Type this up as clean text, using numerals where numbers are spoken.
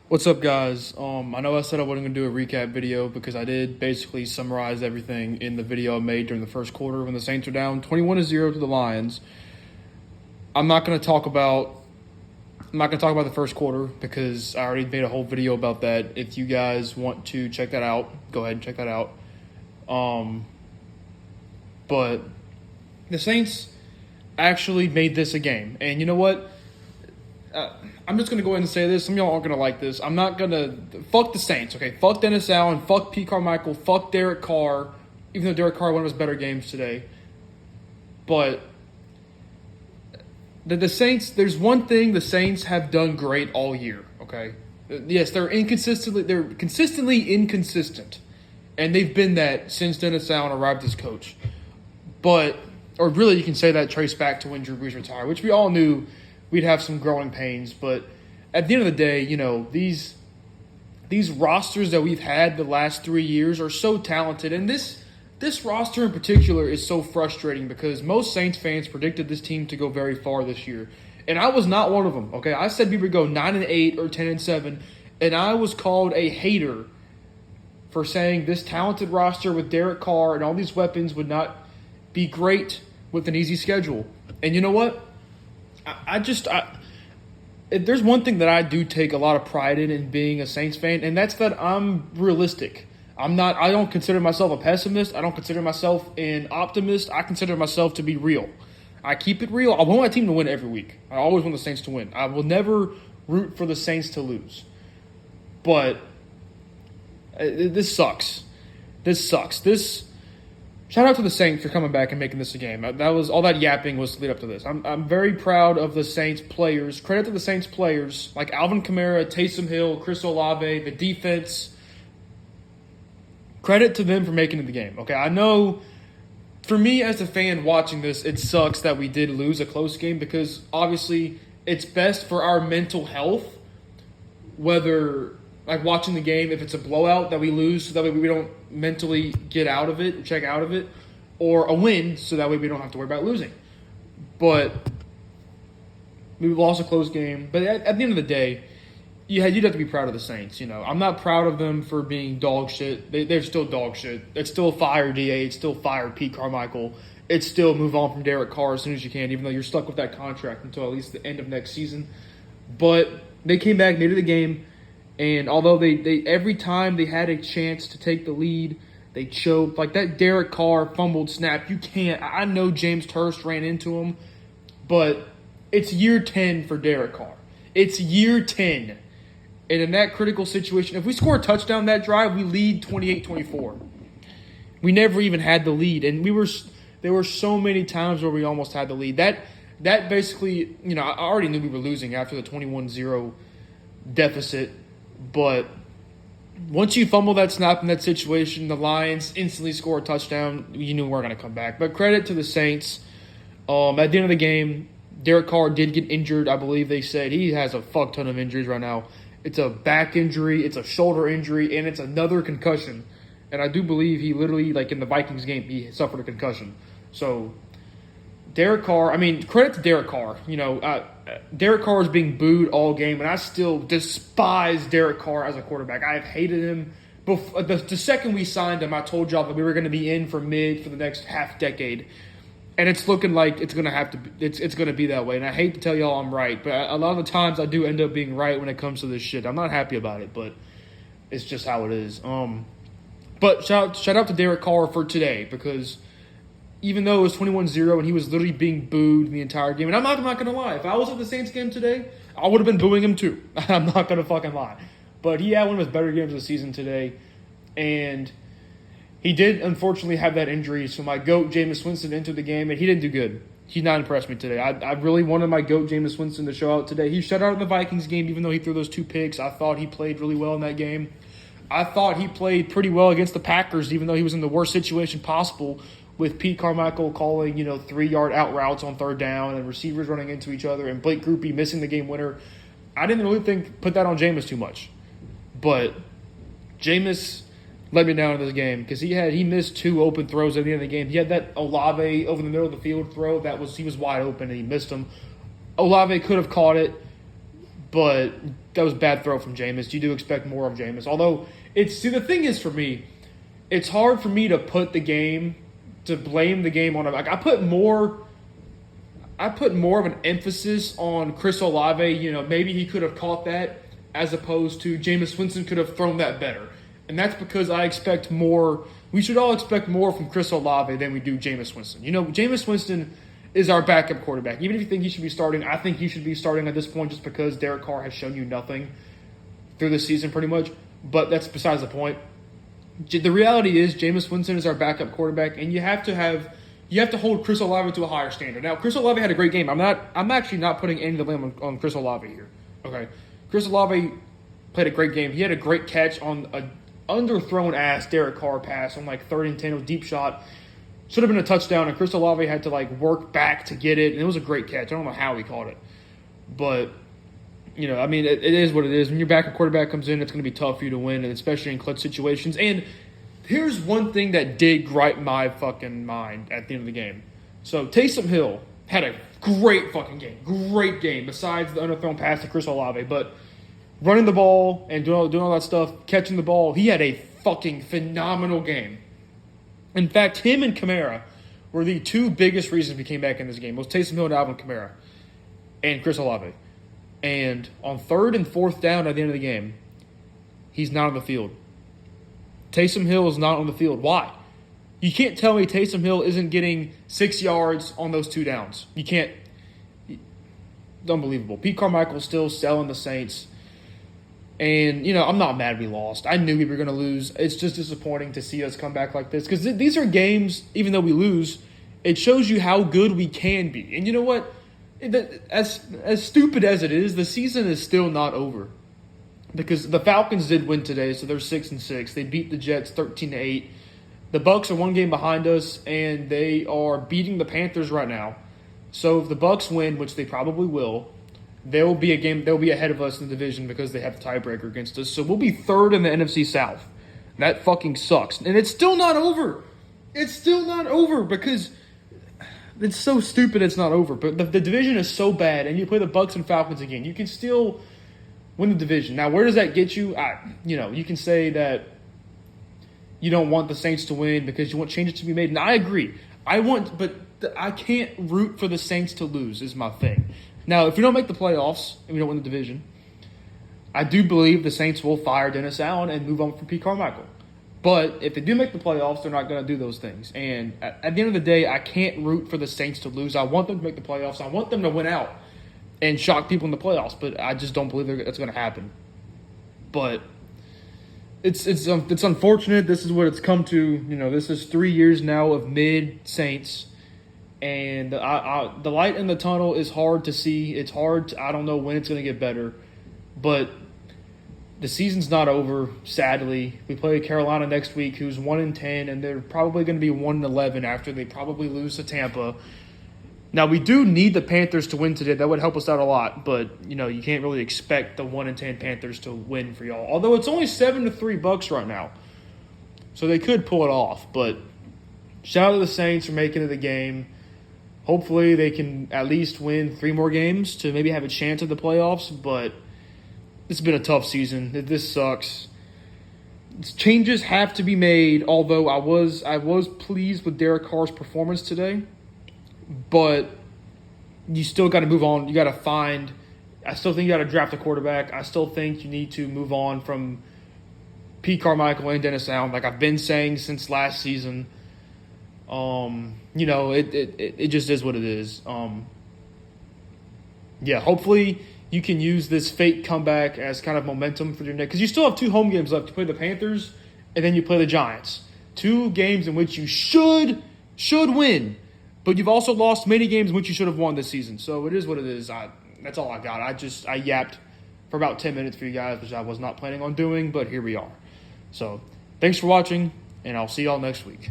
What's up, guys? I know I said I wasn't going to do a recap video because I did basically summarize everything in the video I made during the first quarter when the Saints were down 21-0 to the Lions. I'm not going to talk about the first quarter because I already made a whole video about that. If you guys want to check that out, go ahead and check that out. But the Saints actually made this a game, and you know what? I'm just going to go ahead and say this. Some of y'all aren't going to like this. I'm not going to – fuck the Saints, okay? Fuck Dennis Allen. Fuck Pete Carmichael. Fuck Derek Carr, even though Derek Carr won his better games today. But the Saints – there's one thing the Saints have done great all year, okay? Yes, they're consistently inconsistent, and they've been that since Dennis Allen arrived as coach. But – or really you can say that traced back to when Drew Brees retired, which we all knew – we'd have some growing pains, but at the end of the day, you know, these rosters that we've had the last 3 years are so talented, and this roster in particular is so frustrating because most Saints fans predicted this team to go very far this year, and I was not one of them. Okay, I said we would go 9-8 or 10-7, and I was called a hater for saying this talented roster with Derek Carr and all these weapons would not be great with an easy schedule. And you know what? If there's one thing that I do take a lot of pride in being a Saints fan, and that's that I'm realistic. I don't consider myself a pessimist. I don't consider myself an optimist. I consider myself to be real. I keep it real. I want my team to win every week. I always want the Saints to win. I will never root for the Saints to lose. But this sucks. Shout out to the Saints for coming back and making this a game. That was all that yapping was to lead up to this. I'm very proud of the Saints players. Credit to the Saints players like Alvin Kamara, Taysom Hill, Chris Olave, the defense. Credit to them for making it the game. Okay, I know for me as a fan watching this, it sucks that we did lose a close game because obviously it's best for our mental health, whether like watching the game, if it's a blowout that we lose so that way we don't mentally get out of it, check out of it, or a win so that way we don't have to worry about losing. But we lost a close game. But at the end of the day, you'd have to be proud of the Saints. You know, I'm not proud of them for being dog shit. They're still dog shit. It's still fire DA. It's still fire Pete Carmichael. It's still move on from Derek Carr as soon as you can, even though you're stuck with that contract until at least the end of next season. But they came back, made it a game. And although they every time they had a chance to take the lead, they choked. Like that Derek Carr fumbled snap, you can't. I know James Hurst ran into him, but it's year 10 for Derek Carr. It's year 10. And in that critical situation, if we score a touchdown that drive, we lead 28-24. We never even had the lead. And there were so many times where we almost had the lead. That basically, you know, I already knew we were losing after the 21-0 deficit. But once you fumble that snap in that situation, the Lions instantly score a touchdown. You knew we weren't going to come back. But credit to the Saints. At the end of the game, Derek Carr did get injured. I believe they said he has a fuck ton of injuries right now. It's a back injury, it's a shoulder injury, and it's another concussion. And I do believe he literally, like in the Vikings game, he suffered a concussion. So Derek Carr, I mean, credit to Derek Carr. You know, Derek Carr is being booed all game, and I still despise Derek Carr as a quarterback. I have hated him. The second we signed him, I told y'all that we were going to be in for the next half decade. And it's looking like it's going to be that way. And I hate to tell y'all I'm right, but a lot of the times I do end up being right when it comes to this shit. I'm not happy about it, but it's just how it is. But shout out to Derek Carr for today because even though it was 21-0 and he was literally being booed the entire game. And I'm not going to lie. If I was at the Saints game today, I would have been booing him too. I'm not going to fucking lie. But he had one of his better games of the season today. And he did, unfortunately, have that injury. So my GOAT, Jameis Winston, entered the game, and he didn't do good. He not impressed me today. I really wanted my GOAT, Jameis Winston, to show out today. He shut out in the Vikings game, even though he threw those 2 picks. I thought he played really well in that game. I thought he played pretty well against the Packers, even though he was in the worst situation possible with Pete Carmichael calling, 3-yard out routes on third down and receivers running into each other and Blake Grupe missing the game winner. I didn't really put that on Jameis too much. But Jameis let me down in this game because he missed 2 open throws at the end of the game. He had that Olave over the middle of the field throw he was wide open and he missed him. Olave could have caught it, but was a bad throw from Jameis. You do expect more of Jameis. Although, the thing is for me, it's hard for me to blame the game on him. Like, I put more of an emphasis on Chris Olave. Maybe he could have caught that as opposed to Jameis Winston could have thrown that better. And that's because I expect more. We should all expect more from Chris Olave than we do Jameis Winston. Jameis Winston is our backup quarterback. Even if you think he should be starting, I think he should be starting at this point just because Derek Carr has shown you nothing through the season pretty much. But that's besides the point. The reality is Jameis Winston is our backup quarterback, and you have to hold Chris Olave to a higher standard. Now, Chris Olave had a great game. I'm actually not putting any of the blame on Chris Olave here. Okay, Chris Olave played a great game. He had a great catch on a underthrown ass Derek Carr pass on like 3rd and 10, a deep shot. Should have been a touchdown, and Chris Olave had to work back to get it, and it was a great catch. I don't know how he caught it. But, it is what it is. When your backup quarterback comes in, it's going to be tough for you to win, and especially in clutch situations. And here's one thing that did gripe my fucking mind at the end of the game. So, Taysom Hill had a great fucking game. Great game, besides the underthrown pass to Chris Olave. But running the ball and doing all that stuff, catching the ball, he had a fucking phenomenal game. In fact, him and Kamara were the two biggest reasons we came back in this game. It was Taysom Hill and Alvin Kamara and Chris Olave. And on 3rd and 4th down at the end of the game, he's not on the field. Taysom Hill is not on the field. Why? You can't tell me Taysom Hill isn't getting 6 yards on those 2 downs. You can't. It's unbelievable. Pete Carmichael's still selling the Saints. And, I'm not mad we lost. I knew we were going to lose. It's just disappointing to see us come back like this. Because these are games, even though we lose, it shows you how good we can be. And you know what? As stupid as it is, the season is still not over. Because the Falcons did win today, so they're 6-6. They beat the Jets 13-8. The Bucs are 1 game behind us, and they are beating the Panthers right now. So if the Bucs win, which they probably will, they'll be ahead of us in the division because they have the tiebreaker against us. So we'll be 3rd in the NFC South. That fucking sucks. And it's still not over. It's still not over because it's so stupid it's not over. But the division is so bad, and you play the Bucs and Falcons again. You can still win the division. Now, where does that get you? You can say that you don't want the Saints to win because you want changes to be made. And I agree. But I can't root for the Saints to lose is my thing. Now, if we don't make the playoffs and we don't win the division, I do believe the Saints will fire Dennis Allen and move on from Pete Carmichael. But if they do make the playoffs, they're not going to do those things. And at the end of the day, I can't root for the Saints to lose. I want them to make the playoffs. I want them to win out and shock people in the playoffs. But I just don't believe that's going to happen. But it's unfortunate. This is what it's come to. This is 3 years now of mid-Saints. And the light in the tunnel is hard to see. It's hard. I don't know when it's going to get better. But the season's not over, sadly. We play Carolina next week, who's 1-10, and they're probably going to be 1-11 after they probably lose to Tampa. Now, we do need the Panthers to win today. That would help us out a lot. But, you can't really expect the 1-10 Panthers to win for y'all. Although it's only 7-3 Bucs right now. So they could pull it off. But shout out to the Saints for making it a game. Hopefully they can at least win 3 more games to maybe have a chance at the playoffs, but it's been a tough season. This sucks. Changes have to be made, although I was pleased with Derek Carr's performance today, but you still got to move on. You got to I still think you got to draft a quarterback. I still think you need to move on from Pete Carmichael and Dennis Allen, like I've been saying since last season. It just is what it is. Hopefully you can use this fake comeback as kind of momentum for your next, because you still have 2 home games left. You play the Panthers and then you play the Giants. 2 games in which you should win, but you've also lost many games in which you should have won this season. So it is what it is. That's all I got. I yapped for about 10 minutes for you guys, which I was not planning on doing, but here we are. So thanks for watching, and I'll see y'all next week.